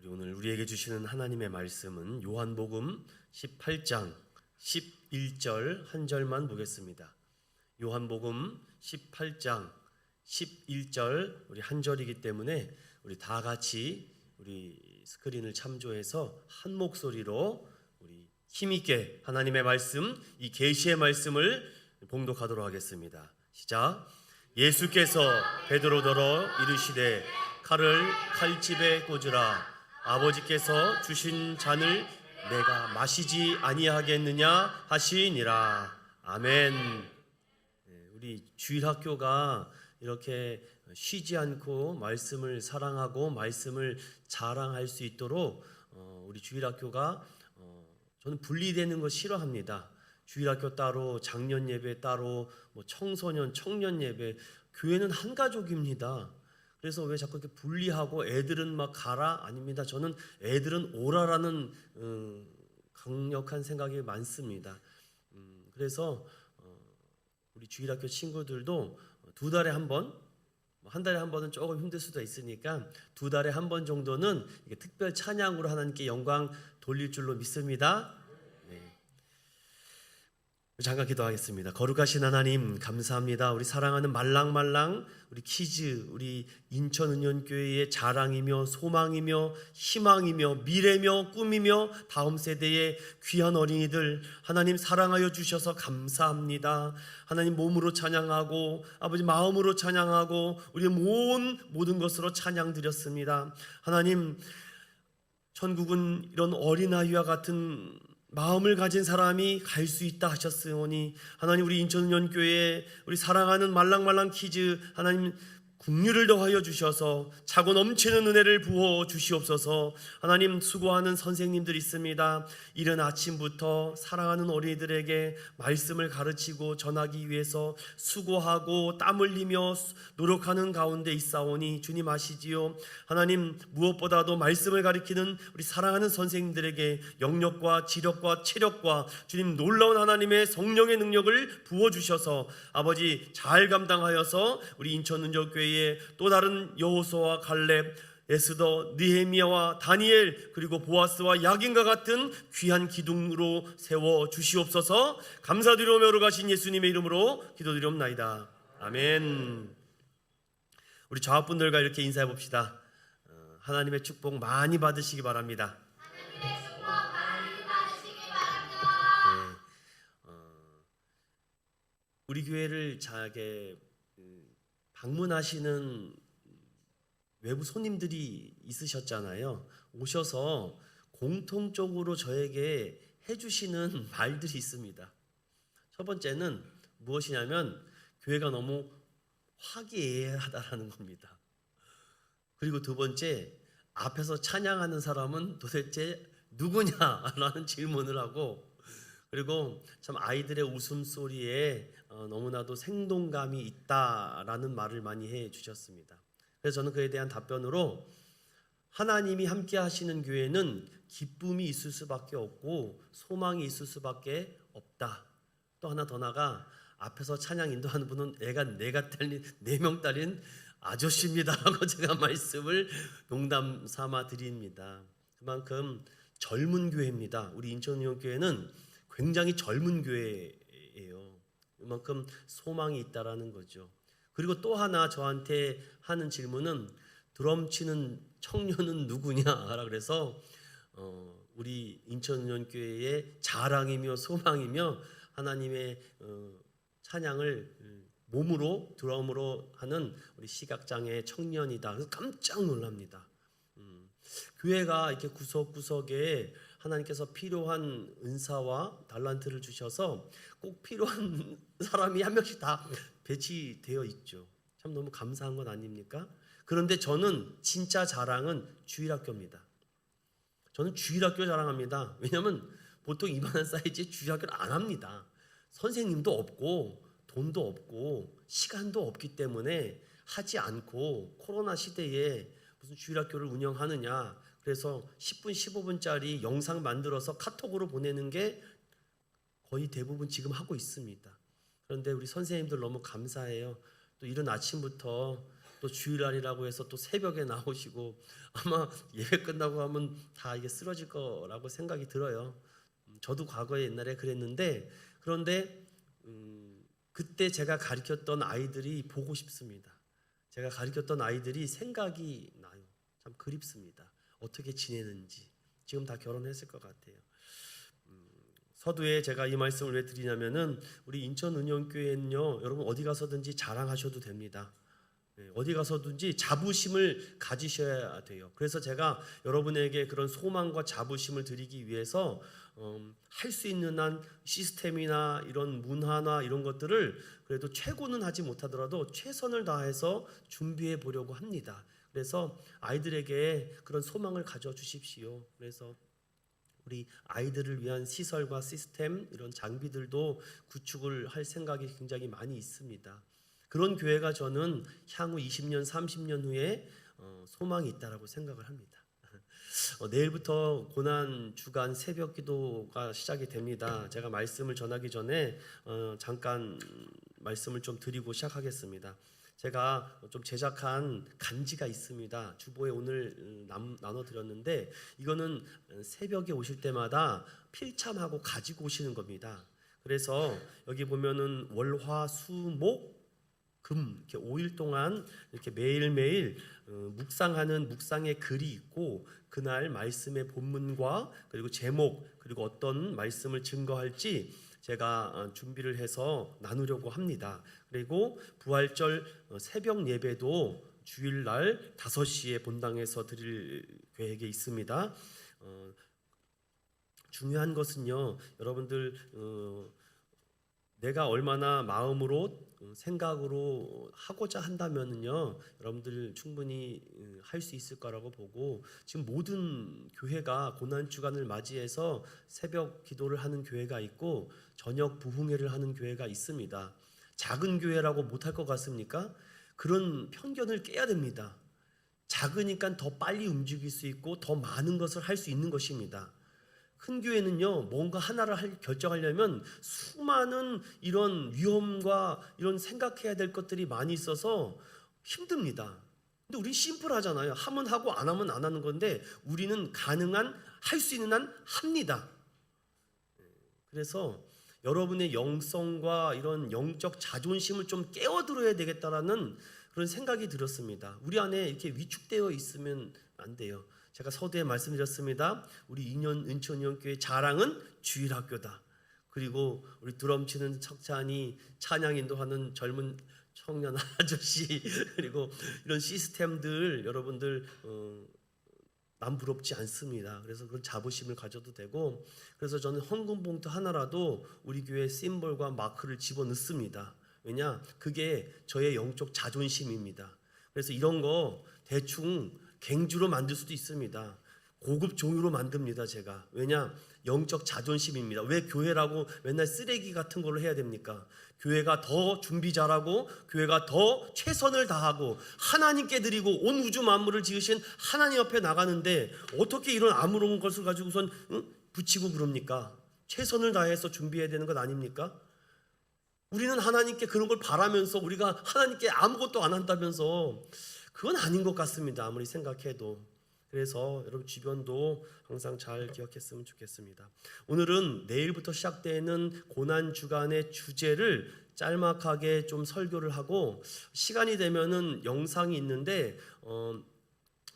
오늘 우리에게 주시는 하나님의 말씀은 요한복음 18장 11절 한 절만 보겠습니다. 요한복음 18장 11절 우리 한 절이기 때문에 우리 다 같이 우리 스크린을 참조해서 한 목소리로 우리 힘있게 하나님의 말씀, 이 계시의 말씀을 봉독하도록 하겠습니다. 시작. 예수께서 베드로더러 이르시되 칼을 칼집에 꽂으라. 아버지께서 주신 잔을 내가 마시지 아니하겠느냐 하시니라. 아멘. 우리 주일학교가 이렇게 쉬지 않고 말씀을 사랑하고 말씀을 자랑할 수 있도록 우리 주일학교가 저는 분리되는 거 싫어합니다. 주일학교 따로, 장년 예배 따로, 청소년, 청년 예배, 교회는 한 가족입니다. 그래서 왜 자꾸 이렇게 분리하고 애들은 막 가라? 아닙니다. 저는 애들은 오라라는 강력한 생각이 많습니다. 그래서 우리 주일학교 친구들도 두 달에 한 번, 한 달에 한 번은 조금 힘들 수도 있으니까 두 달에 한 번 정도는 특별 찬양으로 하나님께 영광 돌릴 줄로 믿습니다. 잠깐 기도하겠습니다. 거룩하신 하나님 감사합니다. 우리 사랑하는 말랑말랑 우리 키즈, 우리 인천은연교회의 자랑이며 소망이며 희망이며 미래며 꿈이며 다음 세대의 귀한 어린이들 하나님 사랑하여 주셔서 감사합니다. 하나님 몸으로 찬양하고 아버지 마음으로 찬양하고 우리의 모든 것으로 찬양 드렸습니다. 하나님 천국은 이런 어린아이와 같은 마음을 가진 사람이 갈 수 있다 하셨으니 하나님 우리 인천은연교회 우리 사랑하는 말랑말랑 키즈 하나님 긍휼을 더하여 주셔서 차고 넘치는 은혜를 부어 주시옵소서. 하나님 수고하는 선생님들 있습니다. 이른 아침부터 사랑하는 어린이들에게 말씀을 가르치고 전하기 위해서 수고하고 땀 흘리며 노력하는 가운데 있사오니 주님 아시지요. 하나님 무엇보다도 말씀을 가르치는 우리 사랑하는 선생님들에게 영력과 지력과 체력과 주님 놀라운 하나님의 성령의 능력을 부어주셔서 아버지 잘 감당하여서 우리 인천은연교회의 또 다른 여호수아와 갈렙, 에스더, 느헤미야와 다니엘 그리고 보아스와 야긴과 같은 귀한 기둥으로 세워 주시옵소서. 감사드리오며 오르가신 예수님의 이름으로 기도드리옵나이다. 아멘. 우리 좌우분들과 이렇게 인사해 봅시다. 하나님의 축복 많이 받으시기 바랍니다. 하나님의 축복 많이 받으시기 바랍니다. 우리 교회를 잘게 방문하시는 외부 손님들이 있으셨잖아요. 오셔서 공통적으로 저에게 해주시는 말들이 있습니다. 첫 번째는 무엇이냐면 교회가 너무 화기애애하다라는 겁니다. 그리고 두 번째, 앞에서 찬양하는 사람은 도대체 누구냐라는 질문을 하고, 그리고 참 아이들의 웃음소리에 너무나도 생동감이 있다라는 말을 많이 해주셨습니다. 그래서 저는 그에 대한 답변으로 하나님이 함께 하시는 교회는 기쁨이 있을 수밖에 없고 소망이 있을 수밖에 없다. 또 하나 더 나가 앞에서 찬양 인도하는 분은 애가 4명 딸린 아저씨입니다라고 제가 말씀을 농담 삼아 드립니다. 그만큼 젊은 교회입니다. 우리 인천은연교회는 굉장히 젊은 교회예요. 그만큼 소망이 있다라는 거죠. 그리고 또 하나 저한테 하는 질문은 드럼 치는 청년은 누구냐라 그래서 우리 인천은연교회의 자랑이며 소망이며 하나님의 찬양을 몸으로 드럼으로 하는 우리 시각장애 청년이다. 그래서 깜짝 놀랍니다. 교회가 이렇게 구석구석에 하나님께서 필요한 은사와 달란트를 주셔서 꼭 필요한 사람이 한 명씩 다 배치되어 있죠. 참 너무 감사한 것 아닙니까? 그런데 저는 진짜 자랑은 주일학교입니다. 저는 주일학교 자랑합니다. 왜냐하면 보통 이만한 사이즈의 주일학교를 안 합니다. 선생님도 없고 돈도 없고 시간도 없기 때문에 하지 않고 코로나 시대에 무슨 주일학교를 운영하느냐. 그래서 10분, 15분짜리 영상 만들어서 카톡으로 보내는 게 거의 대부분 지금 하고 있습니다. 그런데 우리 선생님들 너무 감사해요. 또 이른 아침부터 또 주일날이라고 해서 또 새벽에 나오시고 아마 예배 끝나고 하면 다 이게 쓰러질 거라고 생각이 들어요. 저도 과거에 옛날에 그랬는데 그런데 그때 제가 가르쳤던 아이들이 보고 싶습니다. 제가 가르쳤던 아이들이 생각이 나요. 참 그립습니다. 어떻게 지내는지. 지금 다 결혼했을 것 같아요. 서두에 제가 이 말씀을 왜 드리냐면은 우리 인천은영교회는요, 여러분 어디 가서든지 자랑하셔도 됩니다. 어디 가서든지 자부심을 가지셔야 돼요. 그래서 제가 여러분에게 그런 소망과 자부심을 드리기 위해서 할 수 있는 한 시스템이나 이런 문화나 이런 것들을 그래도 최고는 하지 못하더라도 최선을 다해서 준비해 보려고 합니다. 그래서 아이들에게 그런 소망을 가져주십시오. 그래서 우리 아이들을 위한 시설과 시스템 이런 장비들도 구축을 할 생각이 굉장히 많이 있습니다. 그런 교회가 저는 향후 20년, 30년 후에 소망이 있다라고 생각을 합니다. 내일부터 고난 주간 새벽 기도가 시작이 됩니다. 제가 말씀을 전하기 전에 잠깐 말씀을 좀 드리고 시작하겠습니다. 제가 좀 제작한 간지가 있습니다. 주보에 오늘 나눠드렸는데 이거는 새벽에 오실 때마다 필참하고 가지고 오시는 겁니다. 그래서 여기 보면은 월, 화, 수, 목, 금 이렇게 5일 동안 이렇게 매일매일 묵상하는 묵상의 글이 있고 그날 말씀의 본문과 그리고 제목 그리고 어떤 말씀을 증거할지 제가 준비를 해서 나누려고 합니다. 그리고 부활절 새벽 예배도 주일날 5시에 본당에서 드릴 계획에 있습니다. 중요한 것은요, 여러분들 내가 얼마나 마음으로 생각으로 하고자 한다면은요, 여러분들 충분히 할 수 있을 거라고 보고 지금 모든 교회가 고난 주간을 맞이해서 새벽 기도를 하는 교회가 있고 저녁 부흥회를 하는 교회가 있습니다. 작은 교회라고 못할 것 같습니까? 그런 편견을 깨야 됩니다. 작으니까 더 빨리 움직일 수 있고 더 많은 것을 할 수 있는 것입니다. 큰 교회는요, 뭔가 하나를 결정하려면 수많은 이런 위험과 이런 생각해야 될 것들이 많이 있어서 힘듭니다. 근데 우리 심플하잖아요. 하면 하고 안 하면 안 하는 건데 우리는 가능한, 할 수 있는 한 합니다. 그래서 여러분의 영성과 이런 영적 자존심을 좀 깨워들어야 되겠다라는 그런 생각이 들었습니다. 우리 안에 이렇게 위축되어 있으면 안 돼요. 제가 서두에 말씀드렸습니다. 우리 인천은영교회 자랑은 주일학교다. 그리고 우리 드럼 치는 척찬이 찬양 인도하는 젊은 청년 아저씨 그리고 이런 시스템들 여러분들 남 부럽지 않습니다. 그래서 그런 자부심을 가져도 되고 그래서 저는 헌금 봉투 하나라도 우리 교회 심볼과 마크를 집어넣습니다. 왜냐? 그게 저의 영적 자존심입니다. 그래서 이런 거 대충 갱주로 만들 수도 있습니다. 고급 종이로 만듭니다. 제가. 왜냐? 영적 자존심입니다. 왜 교회라고 맨날 쓰레기 같은 걸로 해야 됩니까? 교회가 더 준비 잘하고 교회가 더 최선을 다하고 하나님께 드리고 온 우주 만물을 지으신 하나님 앞에 나가는데 어떻게 이런 아무런 것을 가지고선 붙이고 그럽니까? 최선을 다해서 준비해야 되는 것 아닙니까? 우리는 하나님께 그런 걸 바라면서 우리가 하나님께 아무것도 안 한다면서 그건 아닌 것 같습니다. 아무리 생각해도. 그래서 여러분 주변도 항상 잘 기억했으면 좋겠습니다. 오늘은 내일부터 시작되는 고난주간의 주제를 짤막하게 좀 설교를 하고 시간이 되면은 영상이 있는데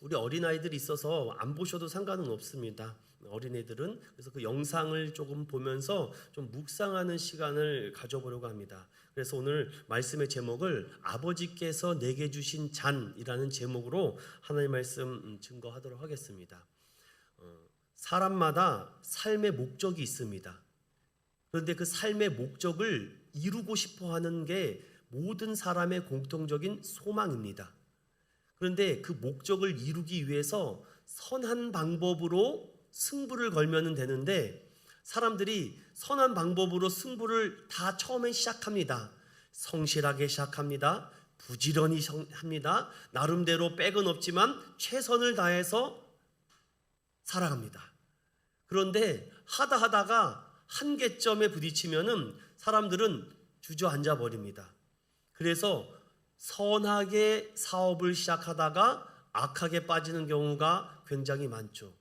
우리 어린아이들이 있어서 안 보셔도 상관은 없습니다. 어린애들은. 그래서 그 영상을 조금 보면서 좀 묵상하는 시간을 가져보려고 합니다. 그래서 오늘 말씀의 제목을 아버지께서 내게 주신 잔이라는 제목으로 하나님의 말씀 증거하도록 하겠습니다. 사람마다 삶의 목적이 있습니다. 그런데 그 삶의 목적을 이루고 싶어 하는 게 모든 사람의 공통적인 소망입니다. 그런데 그 목적을 이루기 위해서 선한 방법으로 승부를 걸면 되는데 사람들이 선한 방법으로 승부를 다 처음에 시작합니다. 성실하게 시작합니다. 부지런히 합니다. 나름대로 백은 없지만 최선을 다해서 살아갑니다. 그런데 하다가 한계점에 부딪히면은 사람들은 주저앉아 버립니다. 그래서 선하게 사업을 시작하다가 악하게 빠지는 경우가 굉장히 많죠.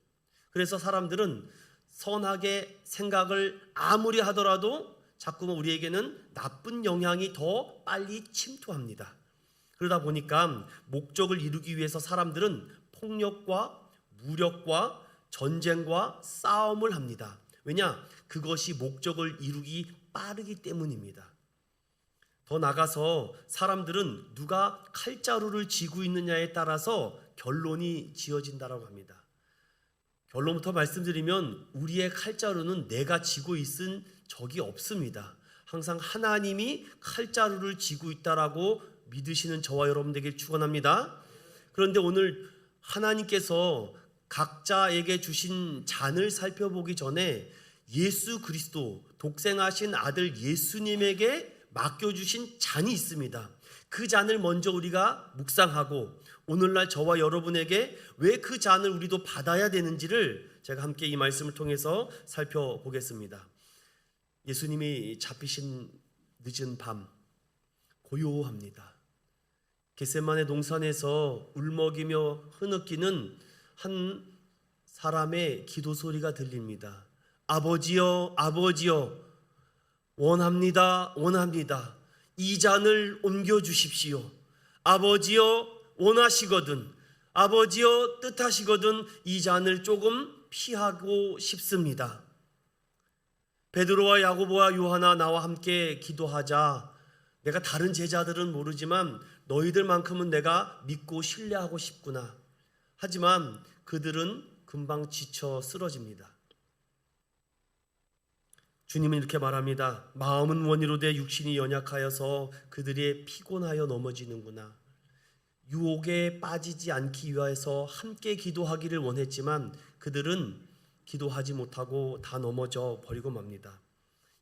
그래서 사람들은 선하게 생각을 아무리 하더라도 자꾸만 우리에게는 나쁜 영향이 더 빨리 침투합니다. 그러다 보니까 목적을 이루기 위해서 사람들은 폭력과 무력과 전쟁과 싸움을 합니다. 왜냐? 그것이 목적을 이루기 빠르기 때문입니다. 더 나가서 사람들은 누가 칼자루를 쥐고 있느냐에 따라서 결론이 지어진다라고 합니다. 결론부터 말씀드리면 우리의 칼자루는 내가 쥐고 있은 적이 없습니다. 항상 하나님이 칼자루를 쥐고 있다라고 믿으시는 저와 여러분에게 축원합니다. 그런데 오늘 하나님께서 각자에게 주신 잔을 살펴보기 전에 예수 그리스도 독생하신 아들 예수님에게 맡겨주신 잔이 있습니다. 그 잔을 먼저 우리가 묵상하고 오늘날 저와 여러분에게 왜 그 잔을 우리도 받아야 되는지를 제가 함께 이 말씀을 통해서 살펴보겠습니다. 예수님이 잡히신 늦은 밤 고요합니다. 겟세마네 동산에서 울먹이며 흐느끼는 한 사람의 기도 소리가 들립니다. 아버지여, 아버지여, 원합니다, 원합니다. 이 잔을 옮겨주십시오. 아버지여, 원하시거든, 아버지여, 뜻하시거든 이 잔을 조금 피하고 싶습니다. 베드로와 야고보와 요하나 나와 함께 기도하자. 내가 다른 제자들은 모르지만 너희들만큼은 내가 믿고 신뢰하고 싶구나. 하지만 그들은 금방 지쳐 쓰러집니다. 주님은 이렇게 말합니다. 마음은 원이로되 육신이 연약하여서 그들이 피곤하여 넘어지는구나. 유혹에 빠지지 않기 위해서 함께 기도하기를 원했지만 그들은 기도하지 못하고 다 넘어져 버리고 맙니다.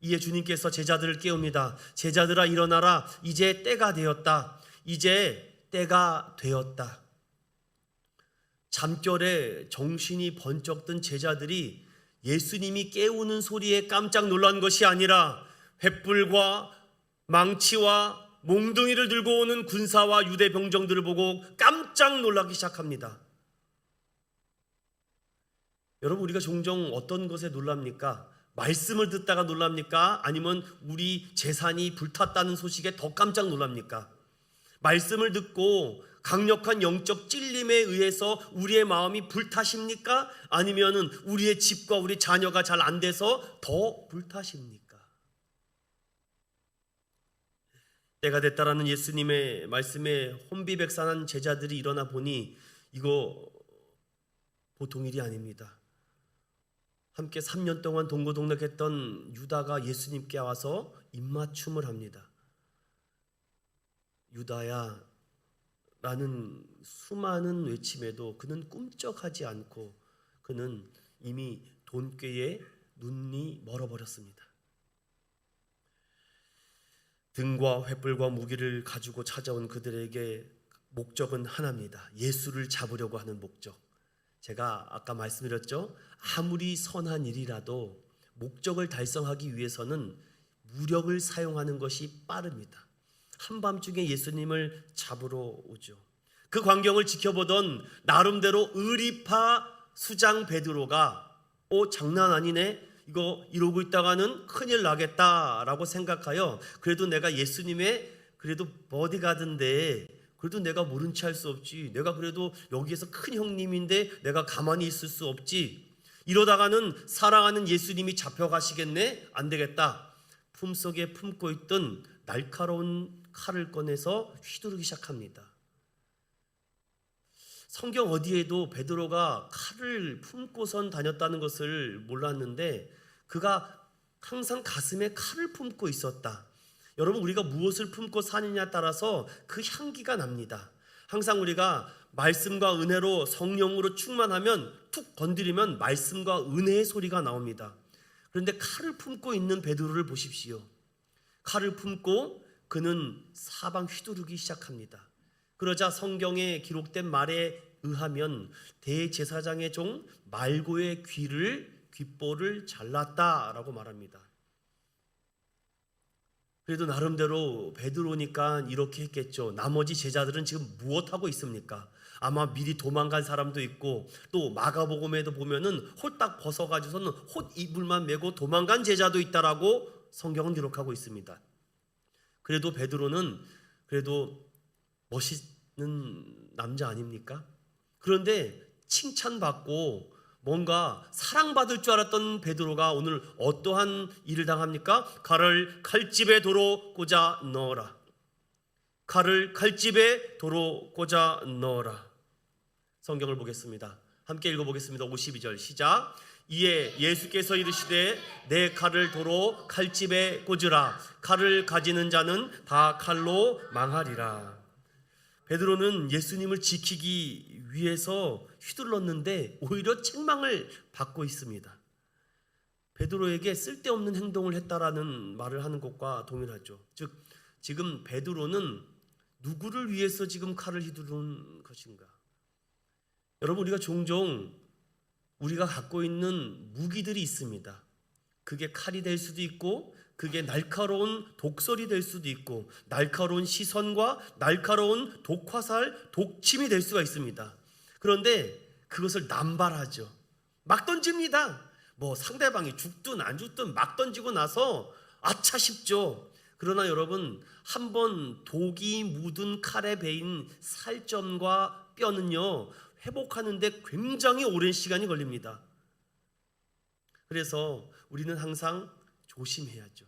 이에 주님께서 제자들을 깨웁니다. 제자들아 일어나라. 이제 때가 되었다. 이제 때가 되었다. 잠결에 정신이 번쩍 든 제자들이 예수님이 깨우는 소리에 깜짝 놀란 것이 아니라 횃불과 망치와 몽둥이를 들고 오는 군사와 유대 병정들을 보고 깜짝 놀라기 시작합니다. 여러분, 우리가 종종 어떤 것에 놀랍니까? 말씀을 듣다가 놀랍니까? 아니면 우리 재산이 불탔다는 소식에 더 깜짝 놀랍니까? 말씀을 듣고 강력한 영적 찔림에 의해서 우리의 마음이 불타십니까? 아니면 우리의 집과 우리 자녀가 잘 안 돼서 더 불타십니까? 때가 됐다라는 예수님의 말씀에 혼비백산한 제자들이 일어나 보니 이거 보통 일이 아닙니다. 함께 3년 동안 동고동락했던 유다가 예수님께 와서 입맞춤을 합니다. 유다야 라는 수많은 외침에도 그는 꿈쩍하지 않고 그는 이미 돈꾀에 눈이 멀어버렸습니다. 등과 횃불과 무기를 가지고 찾아온 그들에게 목적은 하나입니다. 예수를 잡으려고 하는 목적. 제가 아까 말씀드렸죠. 아무리 선한 일이라도 목적을 달성하기 위해서는 무력을 사용하는 것이 빠릅니다. 한밤중에 예수님을 잡으러 오죠. 그 광경을 지켜보던 나름대로 의리파 수장 베드로가 장난 아니네, 이거 이러고 있다가는 큰일 나겠다라고 생각하여 그래도 내가 예수님의 그래도 버디가드인데 그래도 내가 모른 체 할 수 없지, 내가 그래도 여기에서 큰 형님인데 내가 가만히 있을 수 없지, 이러다가는 사랑하는 예수님이 잡혀가시겠네, 안 되겠다. 품속에 품고 있던 날카로운 칼을 꺼내서 휘두르기 시작합니다. 성경 어디에도 베드로가 칼을 품고선 다녔다는 것을 몰랐는데 그가 항상 가슴에 칼을 품고 있었다. 여러분, 우리가 무엇을 품고 사느냐에 따라서 그 향기가 납니다. 항상 우리가 말씀과 은혜로 성령으로 충만하면 툭 건드리면 말씀과 은혜의 소리가 나옵니다. 그런데 칼을 품고 있는 베드로를 보십시오. 칼을 품고 그는 사방 휘두르기 시작합니다. 그러자 성경에 기록된 말에 의하면 대제사장의 종 말고의 귓볼을 잘랐다라고 말합니다. 그래도 나름대로 베드로니까 이렇게 했겠죠. 나머지 제자들은 지금 무엇하고 있습니까? 아마 미리 도망간 사람도 있고, 또 마가복음에도 보면은 홀딱 벗어가지고서는 홑 이불만 메고 도망간 제자도 있다라고 성경은 기록하고 있습니다. 그래도 베드로는 그래도 멋있는 남자 아닙니까? 그런데 칭찬받고 뭔가 사랑받을 줄 알았던 베드로가 오늘 어떠한 일을 당합니까? 칼을 칼집에 도로 꽂아 넣어라. 칼을 칼집에 도로 꽂아 넣어라. 성경을 보겠습니다. 함께 읽어보겠습니다. 52절 시작. 이에 예수께서 이르시되 내 칼을 도로 칼집에 꽂으라. 칼을 가지는 자는 다 칼로 망하리라. 베드로는 예수님을 지키기 위해서 휘둘렀는데 오히려 책망을 받고 있습니다. 베드로에게 쓸데없는 행동을 했다라는 말을 하는 것과 동일하죠. 즉 지금 베드로는 누구를 위해서 지금 칼을 휘두른 것인가? 여러분, 우리가 종종 우리가 갖고 있는 무기들이 있습니다. 그게 칼이 될 수도 있고, 그게 날카로운 독설이 될 수도 있고, 날카로운 시선과 날카로운 독화살, 독침이 될 수가 있습니다. 그런데 그것을 남발하죠. 막 던집니다. 뭐 상대방이 죽든 안 죽든 막 던지고 나서 아차 싶죠. 그러나 여러분, 한번 독이 묻은 칼에 베인 살점과 뼈는요, 회복하는데 굉장히 오랜 시간이 걸립니다. 그래서 우리는 항상 조심해야죠.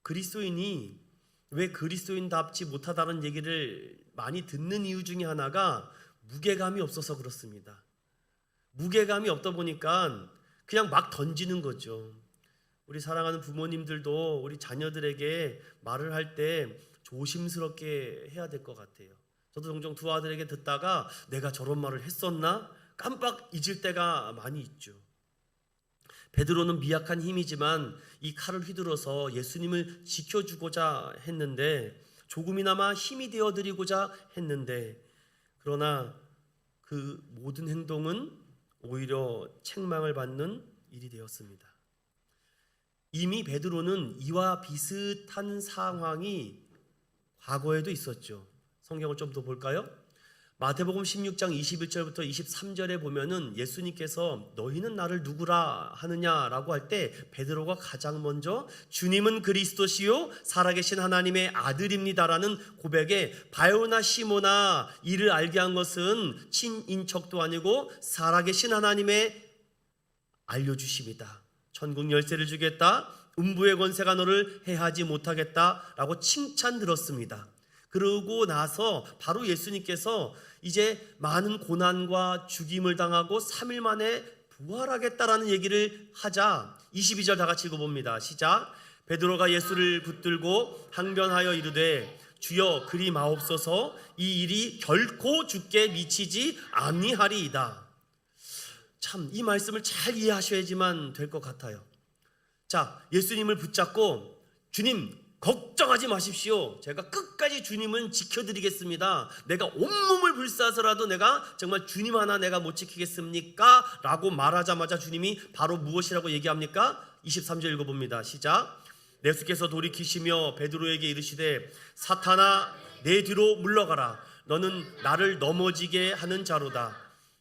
그리스도인이 왜 그리스도인답지 못하다는 얘기를 많이 듣는 이유 중에 하나가 무게감이 없어서 그렇습니다. 무게감이 없다 보니까 그냥 막 던지는 거죠. 우리 사랑하는 부모님들도 우리 자녀들에게 말을 할 때 조심스럽게 해야 될 것 같아요. 저도 종종 두 아들에게 듣다가 내가 저런 말을 했었나? 깜빡 잊을 때가 많이 있죠. 베드로는 미약한 힘이지만 이 칼을 휘둘러서 예수님을 지켜주고자 했는데, 조금이나마 힘이 되어드리고자 했는데, 그러나 그 모든 행동은 오히려 책망을 받는 일이 되었습니다. 이미 베드로는 이와 비슷한 상황이 과거에도 있었죠. 성경을 좀 더 볼까요? 마태복음 16장 21절부터 23절에 보면은 예수님께서 너희는 나를 누구라 하느냐라고 할 때 베드로가 가장 먼저 주님은 그리스도시요 살아계신 하나님의 아들입니다라는 고백에 바요나 시모나 이를 알게 한 것은 친인척도 아니고 살아계신 하나님의 알려주심이다. 천국 열쇠를 주겠다. 음부의 권세가 너를 해하지 못하겠다라고 칭찬 들었습니다. 그러고 나서 바로 예수님께서 이제 많은 고난과 죽임을 당하고 3일 만에 부활하겠다라는 얘기를 하자 22절 다 같이 읽어봅니다. 시작. 베드로가 예수를 붙들고 항변하여 이르되 주여 그리 마옵소서 이 일이 결코 주께 미치지 아니하리이다. 참 이 말씀을 잘 이해하셔야지만 될 것 같아요. 자, 예수님을 붙잡고 주님 걱정하지 마십시오. 제가 끝까지 주님은 지켜드리겠습니다. 내가 온몸을 불사서라도 내가 정말 주님 하나 내가 못 지키겠습니까? 라고 말하자마자 주님이 바로 무엇이라고 얘기합니까? 23절 읽어봅니다. 시작. 예수께서 돌이키시며 베드로에게 이르시되 사탄아 내 뒤로 물러가라. 너는 나를 넘어지게 하는 자로다.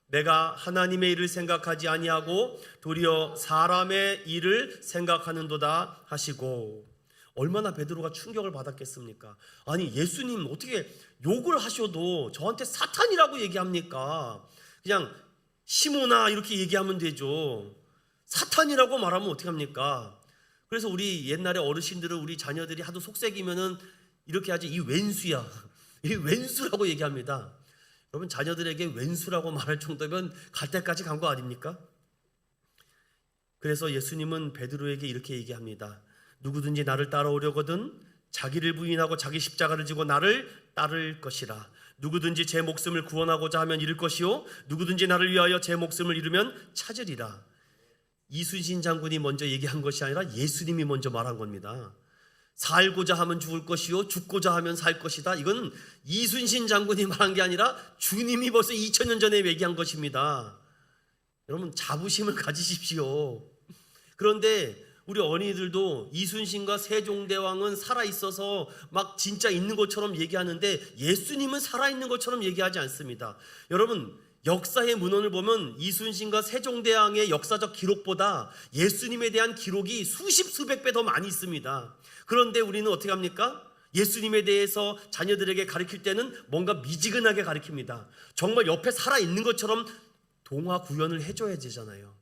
내가 하나님의 일을 생각하지 아니하고 도리어 사람의 일을 생각하는도다 하시고. 얼마나 베드로가 충격을 받았겠습니까? 아니 예수님 어떻게 욕을 하셔도 저한테 사탄이라고 얘기합니까? 그냥 시모나 이렇게 얘기하면 되죠. 사탄이라고 말하면 어떻게 합니까? 그래서 우리 옛날에 어르신들은 우리 자녀들이 하도 속색이면은 이렇게 하지, 이 왼수야, 이 왼수라고 얘기합니다. 여러분 자녀들에게 왼수라고 말할 정도면 갈 때까지 간 거 아닙니까? 그래서 예수님은 베드로에게 이렇게 얘기합니다. 누구든지 나를 따라오려거든 자기를 부인하고 자기 십자가를 지고 나를 따를 것이라. 누구든지 제 목숨을 구원하고자 하면 잃을 것이요 누구든지 나를 위하여 제 목숨을 잃으면 찾으리라. 이순신 장군이 먼저 얘기한 것이 아니라 예수님이 먼저 말한 겁니다. 살고자 하면 죽을 것이요 죽고자 하면 살 것이다. 이건 이순신 장군이 말한 게 아니라 주님이 벌써 2000년 전에 얘기한 것입니다. 여러분 자부심을 가지십시오. 그런데 우리 어린이들도 이순신과 세종대왕은 살아있어서 막 진짜 있는 것처럼 얘기하는데 예수님은 살아있는 것처럼 얘기하지 않습니다. 여러분, 역사의 문헌을 보면 이순신과 세종대왕의 역사적 기록보다 예수님에 대한 기록이 수십 수백 배 더 많이 있습니다. 그런데 우리는 어떻게 합니까? 예수님에 대해서 자녀들에게 가르칠 때는 뭔가 미지근하게 가르칩니다. 정말 옆에 살아있는 것처럼 동화 구현을 해줘야 되잖아요.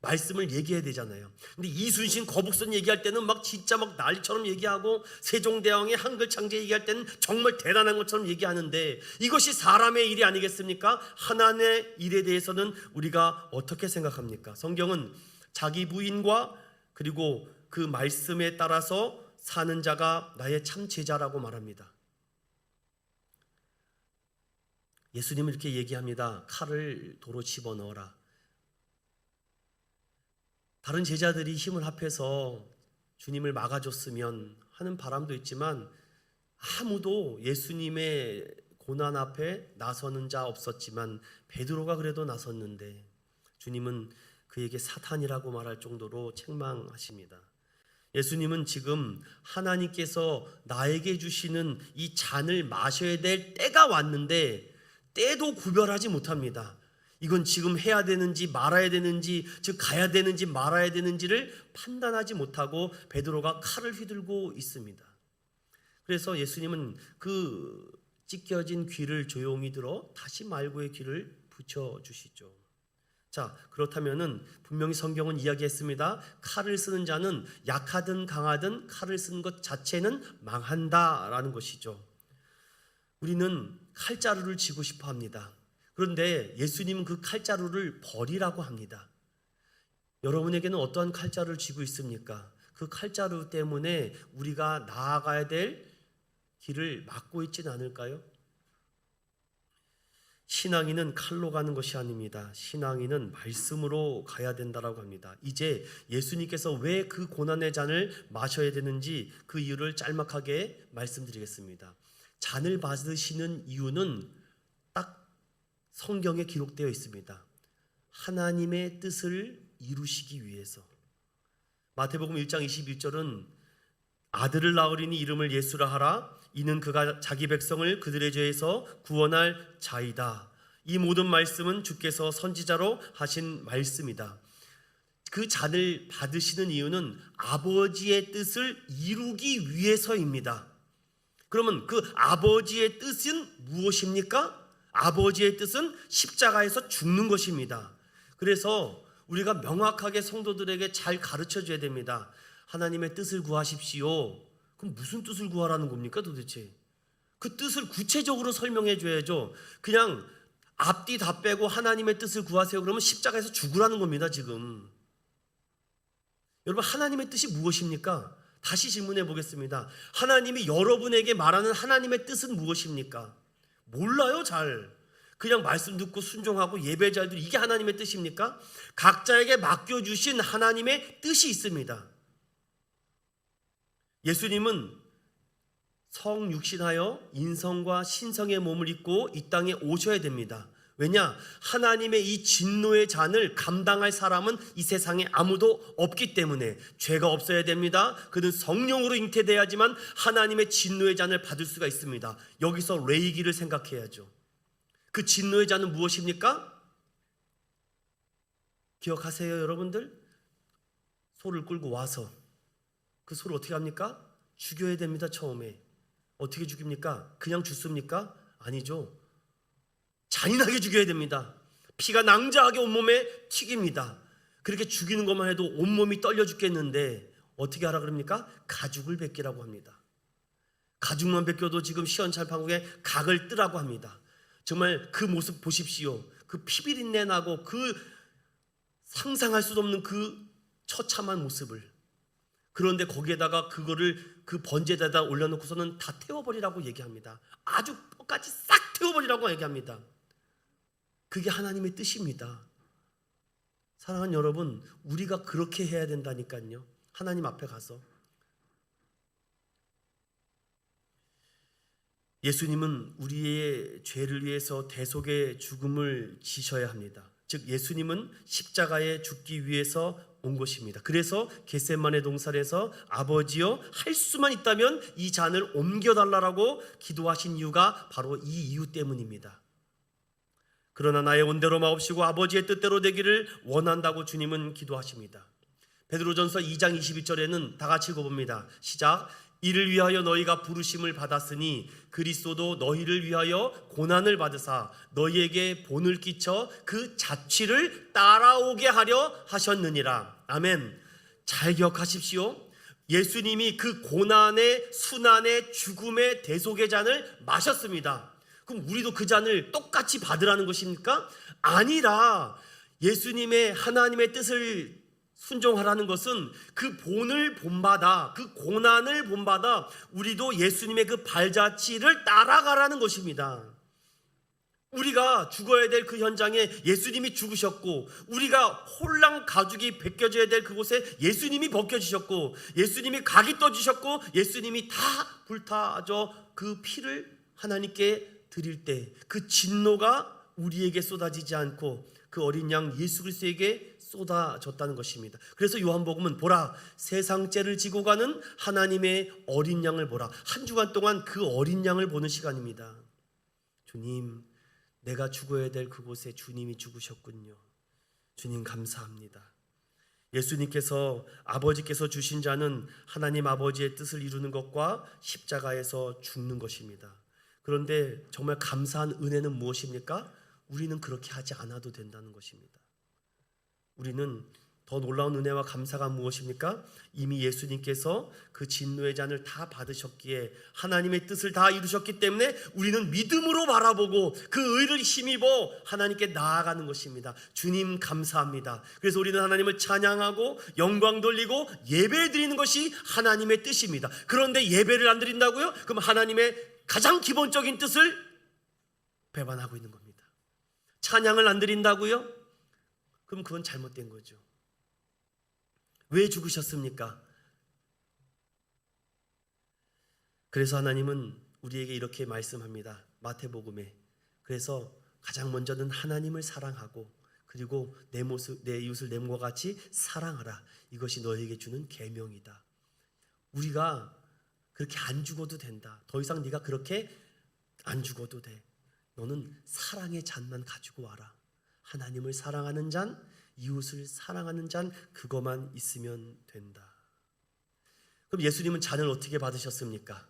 말씀을 얘기해야 되잖아요. 근데 이순신 거북선 얘기할 때는 막 진짜 막 난리처럼 얘기하고, 세종대왕의 한글 창제 얘기할 때는 정말 대단한 것처럼 얘기하는데, 이것이 사람의 일이 아니겠습니까? 하나님의 일에 대해서는 우리가 어떻게 생각합니까? 성경은 자기 부인과 그리고 그 말씀에 따라서 사는 자가 나의 참 제자라고 말합니다. 예수님은 이렇게 얘기합니다. 칼을 도로 집어넣어라. 다른 제자들이 힘을 합해서 주님을 막아줬으면 하는 바람도 있지만, 아무도 예수님의 고난 앞에 나서는 자 없었지만 베드로가 그래도 나섰는데 주님은 그에게 사탄이라고 말할 정도로 책망하십니다. 예수님은 지금 하나님께서 나에게 주시는 이 잔을 마셔야 될 때가 왔는데 때도 구별하지 못합니다. 이건 지금 해야 되는지 말아야 되는지, 즉 가야 되는지 말아야 되는지를 판단하지 못하고 베드로가 칼을 휘둘고 있습니다. 그래서 예수님은 그 찢겨진 귀를 조용히 들어 다시 말고의 귀를 붙여주시죠. 자, 그렇다면은 분명히 성경은 이야기했습니다. 칼을 쓰는 자는 약하든 강하든 칼을 쓰는 것 자체는 망한다라는 것이죠. 우리는 칼자루를 쥐고 싶어 합니다. 그런데 예수님은 그 칼자루를 버리라고 합니다. 여러분에게는 어떠한 칼자루를 쥐고 있습니까? 그 칼자루 때문에 우리가 나아가야 될 길을 막고 있지는 않을까요? 신앙인은 칼로 가는 것이 아닙니다. 신앙인은 말씀으로 가야 된다라고 합니다. 이제 예수님께서 왜 그 고난의 잔을 마셔야 되는지 그 이유를 짤막하게 말씀드리겠습니다. 잔을 받으시는 이유는 딱 성경에 기록되어 있습니다. 하나님의 뜻을 이루시기 위해서. 마태복음 1장 21절은 아들을 낳으리니 이름을 예수라 하라. 이는 그가 자기 백성을 그들의 죄에서 구원할 자이다. 이 모든 말씀은 주께서 선지자로 하신 말씀이다. 그 잔을 받으시는 이유는 아버지의 뜻을 이루기 위해서입니다. 그러면 그 아버지의 뜻은 무엇입니까? 아버지의 뜻은 십자가에서 죽는 것입니다. 그래서 우리가 명확하게 성도들에게 잘 가르쳐 줘야 됩니다. 하나님의 뜻을 구하십시오. 그럼 무슨 뜻을 구하라는 겁니까 도대체? 그 뜻을 구체적으로 설명해 줘야죠. 그냥 앞뒤 다 빼고 하나님의 뜻을 구하세요 그러면 십자가에서 죽으라는 겁니다 지금. 여러분, 하나님의 뜻이 무엇입니까? 다시 질문해 보겠습니다. 하나님이 여러분에게 말하는 하나님의 뜻은 무엇입니까? 몰라요 잘. 그냥 말씀 듣고 순종하고 예배 잘 드리고, 이게 하나님의 뜻입니까? 각자에게 맡겨주신 하나님의 뜻이 있습니다. 예수님은 성육신하여 인성과 신성의 몸을 입고 이 땅에 오셔야 됩니다. 왜냐? 하나님의 이 진노의 잔을 감당할 사람은 이 세상에 아무도 없기 때문에 죄가 없어야 됩니다. 그는 성령으로 잉태돼야지만 하나님의 진노의 잔을 받을 수가 있습니다. 여기서 레이기를 생각해야죠. 그 진노의 잔은 무엇입니까? 기억하세요 여러분들? 소를 끌고 와서 그 소를 어떻게 합니까? 죽여야 됩니다. 처음에 어떻게 죽입니까? 그냥 죽습니까? 아니죠. 잔인하게 죽여야 됩니다. 피가 낭자하게 온몸에 튀깁니다. 그렇게 죽이는 것만 해도 온몸이 떨려 죽겠는데 어떻게 하라 그럽니까? 가죽을 벗기라고 합니다. 가죽만 벗겨도 지금 시원찰방국에 각을 뜨라고 합니다. 정말 그 모습 보십시오. 그 피비린내 나고 그 상상할 수 없는 그 처참한 모습을. 그런데 거기에다가 그거를 그 번제에다 올려놓고서는 다 태워버리라고 얘기합니다. 아주 뼈까지 싹 태워버리라고 얘기합니다. 그게 하나님의 뜻입니다. 사랑하는 여러분, 우리가 그렇게 해야 된다니까요. 하나님 앞에 가서. 예수님은 우리의 죄를 위해서 대속의 죽음을 지셔야 합니다. 즉 예수님은 십자가에 죽기 위해서 온 것입니다. 그래서 겟세마네 동산에서 아버지여 할 수만 있다면 이 잔을 옮겨달라고 기도하신 이유가 바로 이 이유 때문입니다. 그러나 나의 온대로 마옵시고 아버지의 뜻대로 되기를 원한다고 주님은 기도하십니다. 베드로전서 2장 22절에는 다 같이 읽어봅니다. 시작. 이를 위하여 너희가 부르심을 받았으니 그리스도도 너희를 위하여 고난을 받으사 너희에게 본을 끼쳐 그 자취를 따라오게 하려 하셨느니라. 아멘. 잘 기억하십시오. 예수님이 그 고난의 순환의 죽음의 대속의 잔을 마셨습니다. 그럼 우리도 그 잔을 똑같이 받으라는 것입니까? 아니라 예수님의 하나님의 뜻을 순종하라는 것은 그 본을 본받아, 그 고난을 본받아 우리도 예수님의 그 발자취를 따라가라는 것입니다. 우리가 죽어야 될 그 현장에 예수님이 죽으셨고, 우리가 홀랑 가죽이 벗겨져야 될 그곳에 예수님이 벗겨지셨고, 예수님이 각이 떠지셨고, 예수님이 다 불타져 그 피를 하나님께 드릴 때 그 진노가 우리에게 쏟아지지 않고 그 어린 양 예수 그리스도에게 쏟아졌다는 것입니다. 그래서 요한복음은 보라 세상 죄를 지고 가는 하나님의 어린 양을 보라. 한 주간 동안 그 어린 양을 보는 시간입니다. 주님, 내가 죽어야 될 그곳에 주님이 죽으셨군요. 주님 감사합니다. 예수님께서 아버지께서 주신 자는 하나님 아버지의 뜻을 이루는 것과 십자가에서 죽는 것입니다. 그런데 정말 감사한 은혜는 무엇입니까? 우리는 그렇게 하지 않아도 된다는 것입니다. 우리는 더 놀라운 은혜와 감사가 무엇입니까? 이미 예수님께서 그 진노의 잔을 다 받으셨기에 하나님의 뜻을 다 이루셨기 때문에 우리는 믿음으로 바라보고 그 의를 힘입어 하나님께 나아가는 것입니다. 주님 감사합니다. 그래서 우리는 하나님을 찬양하고 영광 돌리고 예배 드리는 것이 하나님의 뜻입니다. 그런데 예배를 안 드린다고요? 그럼 하나님의 가장 기본적인 뜻을 배반하고 있는 겁니다. 찬양을 안 드린다고요? 그럼 그건 잘못된 거죠. 왜 죽으셨습니까? 그래서 하나님은 우리에게 이렇게 말씀합니다. 마태복음에. 그래서 가장 먼저는 하나님을 사랑하고 그리고 내 이웃을 내 몸과 같이 사랑하라. 이것이 너에게 주는 계명이다. 우리가 그렇게 안 죽어도 된다. 더 이상 네가 그렇게 안 죽어도 돼. 너는 사랑의 잔만 가지고 와라. 하나님을 사랑하는 잔, 이웃을 사랑하는 잔, 그것만 있으면 된다. 그럼 예수님은 잔을 어떻게 받으셨습니까?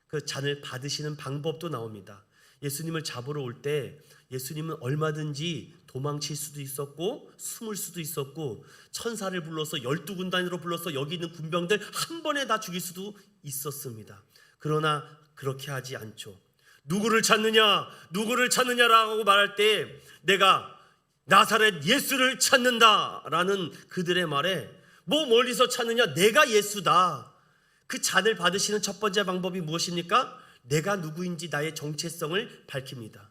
그 잔을 받으시는 방법도 나옵니다. 예수님을 잡으러 올 때 예수님은 얼마든지 도망칠 수도 있었고 숨을 수도 있었고 천사를 불러서 12군단으로 불러서 여기 있는 군병들 한 번에 다 죽일 수도 있었습니다. 그러나 그렇게 하지 않죠. 누구를 찾느냐라고 말할 때 내가 나사렛 예수를 찾는다라는 그들의 말에 뭐 멀리서 찾느냐, 내가 예수다. 그 잔을 받으시는 첫 번째 방법이 무엇입니까? 내가 누구인지 나의 정체성을 밝힙니다.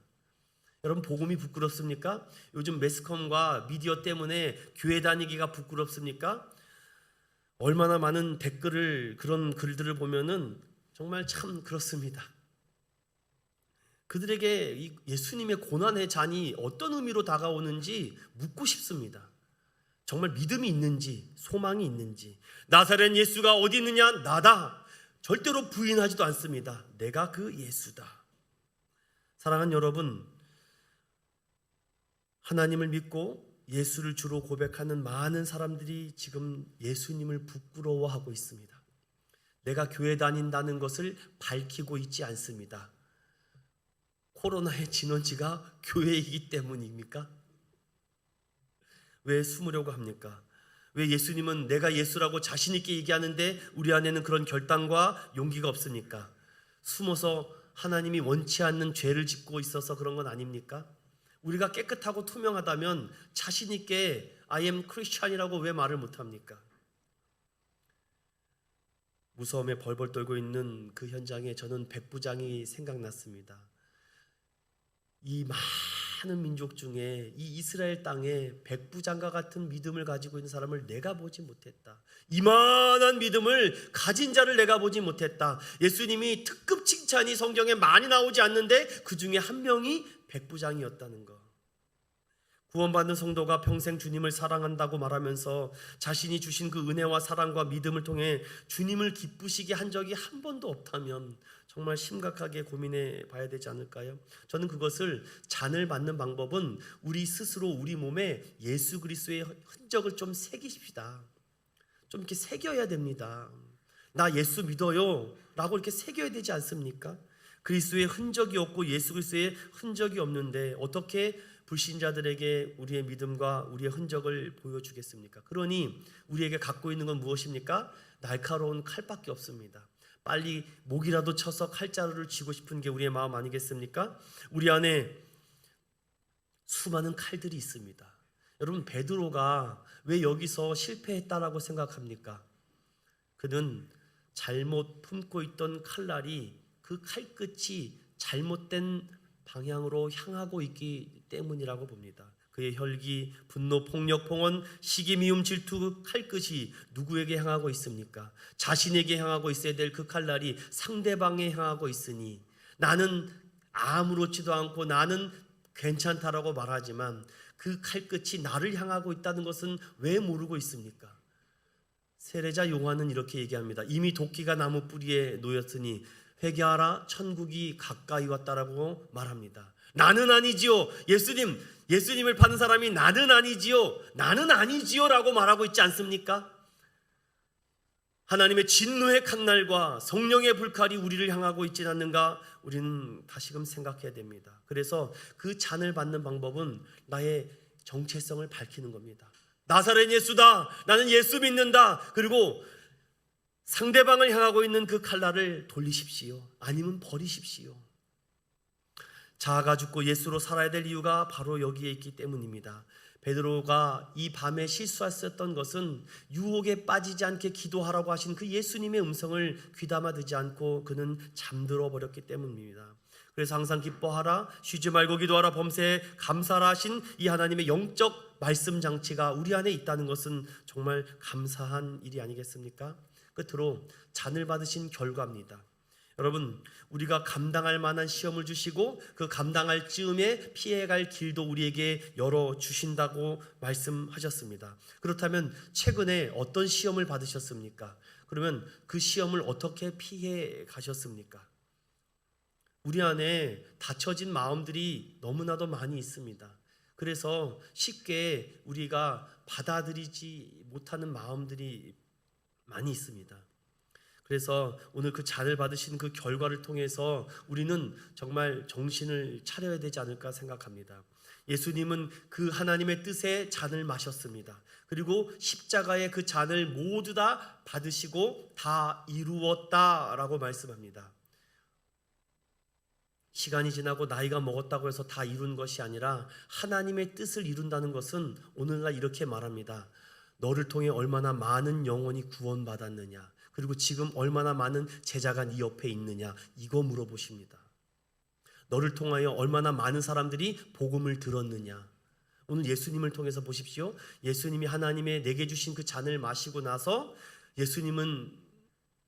여러분, 복음이 부끄럽습니까? 요즘 매스컴과 미디어 때문에 교회 다니기가 부끄럽습니까? 얼마나 많은 그런 글들을 보면은 정말 참 그렇습니다. 그들에게 예수님의 고난의 잔이 어떤 의미로 다가오는지 묻고 싶습니다. 정말 믿음이 있는지 소망이 있는지. 나사렛 예수가 어디 있느냐? 나다. 절대로 부인하지도 않습니다. 내가 그 예수다. 사랑하는 여러분, 하나님을 믿고 예수를 주로 고백하는 많은 사람들이 지금 예수님을 부끄러워하고 있습니다. 내가 교회 다닌다는 것을 밝히고 있지 않습니다. 코로나의 진원지가 교회이기 때문입니까? 왜 숨으려고 합니까? 왜 예수님은 내가 예수라고 자신 있게 얘기하는데 우리 안에는 그런 결단과 용기가 없습니까? 숨어서 하나님이 원치 않는 죄를 짓고 있어서 그런 건 아닙니까? 우리가 깨끗하고 투명하다면 자신 있게 I am Christian이라고 왜 말을 못합니까? 무서움에 벌벌 떨고 있는 그 현장에 저는 백부장이 생각났습니다. 이 많은 민족 중에 이 이스라엘 땅에 백부장과 같은 믿음을 가지고 있는 사람을 내가 보지 못했다. 이만한 믿음을 가진 자를 내가 보지 못했다. 예수님이 특급 칭찬이 성경에 많이 나오지 않는데 그 중에 한 명이 백부장이었다는 것. 구원받는 성도가 평생 주님을 사랑한다고 말하면서 자신이 주신 그 은혜와 사랑과 믿음을 통해 주님을 기쁘시게 한 적이 한 번도 없다면 정말 심각하게 고민해 봐야 되지 않을까요? 저는 그것을 잔을 받는 방법은 우리 스스로 우리 몸에 예수 그리스도의 흔적을 좀 새기십시다. 좀 이렇게 새겨야 됩니다. 나 예수 믿어요 라고 이렇게 새겨야 되지 않습니까? 그리스도의 흔적이 없고 예수 그리스도의 흔적이 없는데 어떻게 불신자들에게 우리의 믿음과 우리의 흔적을 보여주겠습니까? 그러니 우리에게 갖고 있는 건 무엇입니까? 날카로운 칼밖에 없습니다. 빨리 목이라도 쳐서 칼자루를 쥐고 싶은 게 우리의 마음 아니겠습니까? 우리 안에 수많은 칼들이 있습니다. 여러분, 베드로가 왜 여기서 실패했다라고 생각합니까? 그는 잘못 품고 있던 칼날이 그 칼끝이 잘못된 방향으로 향하고 있기 때문이라고 봅니다. 그의 혈기, 분노, 폭력, 폭언, 시기, 미움, 질투, 칼끝이 누구에게 향하고 있습니까? 자신에게 향하고 있어야 될 그 칼날이 상대방에 향하고 있으니 나는 아무렇지도 않고 나는 괜찮다라고 말하지만 그 칼끝이 나를 향하고 있다는 것은 왜 모르고 있습니까? 세례자 요한은 이렇게 얘기합니다. 이미 도끼가 나무 뿌리에 놓였으니 회개하라, 천국이 가까이 왔다라고 말합니다. 나는 아니지요. 예수님을 파는 사람이 나는 아니지요 라고 말하고 있지 않습니까? 하나님의 진노의 칼날과 성령의 불칼이 우리를 향하고 있지 않는가? 우리는 다시금 생각해야 됩니다. 그래서 그 잔을 받는 방법은 나의 정체성을 밝히는 겁니다. 나사렛 예수다. 나는 예수 믿는다. 그리고 상대방을 향하고 있는 그 칼날을 돌리십시오. 아니면 버리십시오. 자아가 죽고 예수로 살아야 될 이유가 바로 여기에 있기 때문입니다. 베드로가 이 밤에 실수했었던 것은 유혹에 빠지지 않게 기도하라고 하신 그 예수님의 음성을 귀담아 듣지 않고 그는 잠들어 버렸기 때문입니다. 그래서 항상 기뻐하라, 쉬지 말고 기도하라, 범사에 감사하라 하신 이 하나님의 영적 말씀 장치가 우리 안에 있다는 것은 정말 감사한 일이 아니겠습니까? 끝으로 잔을 받으신 결과입니다. 여러분, 우리가 감당할 만한 시험을 주시고 그 감당할 즈음에 피해갈 길도 우리에게 열어주신다고 말씀하셨습니다. 그렇다면 최근에 어떤 시험을 받으셨습니까? 그러면 그 시험을 어떻게 피해 가셨습니까? 우리 안에 닫혀진 마음들이 너무나도 많이 있습니다. 그래서 쉽게 우리가 받아들이지 못하는 마음들이 많이 있습니다. 그래서 오늘 그 잔을 받으신 그 결과를 통해서 우리는 정말 정신을 차려야 되지 않을까 생각합니다. 예수님은 그 하나님의 뜻의 잔을 마셨습니다. 그리고 십자가의 그 잔을 모두 다 받으시고 다 이루었다라고 말씀합니다. 시간이 지나고 나이가 먹었다고 해서 다 이룬 것이 아니라 하나님의 뜻을 이룬다는 것은 오늘날 이렇게 말합니다. 너를 통해 얼마나 많은 영혼이 구원받았느냐, 그리고 지금 얼마나 많은 제자가 네 옆에 있느냐, 이거 물어보십니다. 너를 통하여 얼마나 많은 사람들이 복음을 들었느냐. 오늘 예수님을 통해서 보십시오. 예수님이 하나님의 내게 주신 그 잔을 마시고 나서 예수님은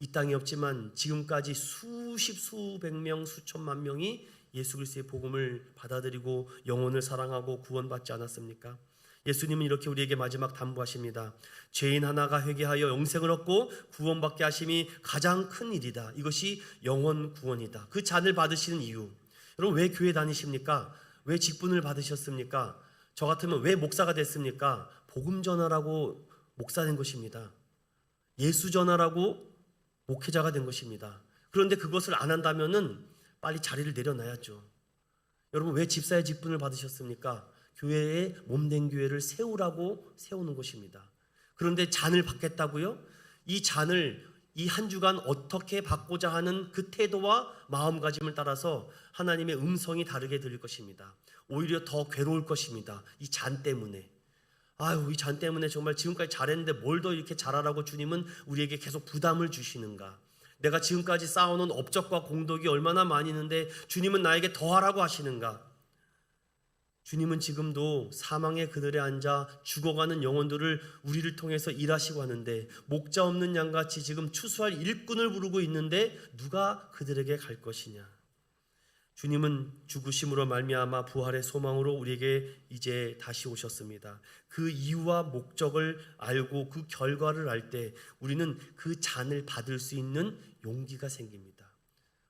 이 땅에 없지만 지금까지 수백 명, 수천만 명이 예수 그리스도의 복음을 받아들이고 영혼을 사랑하고 구원받지 않았습니까? 예수님은 이렇게 우리에게 마지막 담보하십니다. 죄인 하나가 회개하여 영생을 얻고 구원받게 하심이 가장 큰 일이다. 이것이 영혼 구원이다. 그 잔을 받으시는 이유. 여러분, 왜 교회 다니십니까? 왜 직분을 받으셨습니까? 저 같으면 왜 목사가 됐습니까? 복음 전하라고 목사 된 것입니다. 예수 전하라고 목회자가 된 것입니다. 그런데 그것을 안 한다면은 빨리 자리를 내려놔야죠. 여러분, 왜 집사의 직분을 받으셨습니까? 교회에 몸된 교회를 세우라고 세우는 것입니다. 그런데 잔을 받겠다고요? 이 잔을 이 한 주간 어떻게 받고자 하는 그 태도와 마음가짐을 따라서 하나님의 음성이 다르게 들릴 것입니다. 오히려 더 괴로울 것입니다. 이 잔 때문에. 이 잔 때문에 정말 지금까지 잘했는데 뭘 더 이렇게 잘하라고 주님은 우리에게 계속 부담을 주시는가? 내가 지금까지 쌓아놓은 업적과 공덕이 얼마나 많이 있는데 주님은 나에게 더 하라고 하시는가? 주님은 지금도 사망의 그늘에 앉아 죽어가는 영혼들을 우리를 통해서 일하시고 하는데 목자 없는 양같이 지금 추수할 일꾼을 부르고 있는데 누가 그들에게 갈 것이냐? 주님은 죽으심으로 말미암아 부활의 소망으로 우리에게 이제 다시 오셨습니다. 그 이유와 목적을 알고 그 결과를 알 때 우리는 그 잔을 받을 수 있는 용기가 생깁니다.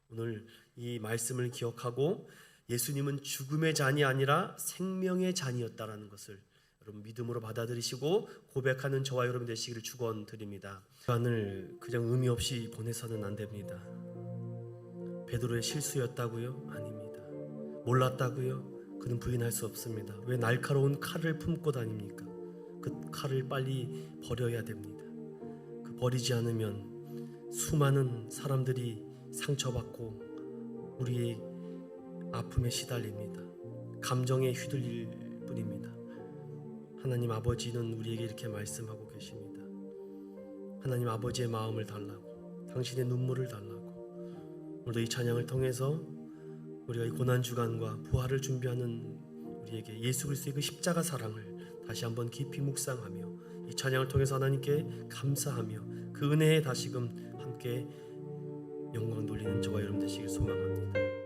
오늘 이 말씀을 기억하고 예수님은 죽음의 잔이 아니라 생명의 잔이었다라는 것을 여러분 믿음으로 받아들이시고 고백하는 저와 여러분 되시기를 축원드립니다. 시간을 그냥 의미 없이 보내서는 안 됩니다. 베드로의 실수였다고요? 아닙니다. 몰랐다고요? 그는 부인할 수 없습니다. 왜 날카로운 칼을 품고 다닙니까? 그 칼을 빨리 버려야 됩니다. 그 버리지 않으면 수많은 사람들이 상처받고 우리의 아픔에 시달립니다. 감정에 휘둘릴 뿐입니다. 하나님 아버지는 우리에게 이렇게 말씀하고 계십니다. 하나님 아버지의 마음을 달라고, 당신의 눈물을 달라고. 오늘도 이 찬양을 통해서 우리가 이 고난주간과 부활을 준비하는 우리에게 예수 그리스도의 그 십자가 사랑을 다시 한번 깊이 묵상하며 이 찬양을 통해서 하나님께 감사하며 그 은혜에 다시금 함께 영광 돌리는 저와 여러분 되시길 소망합니다.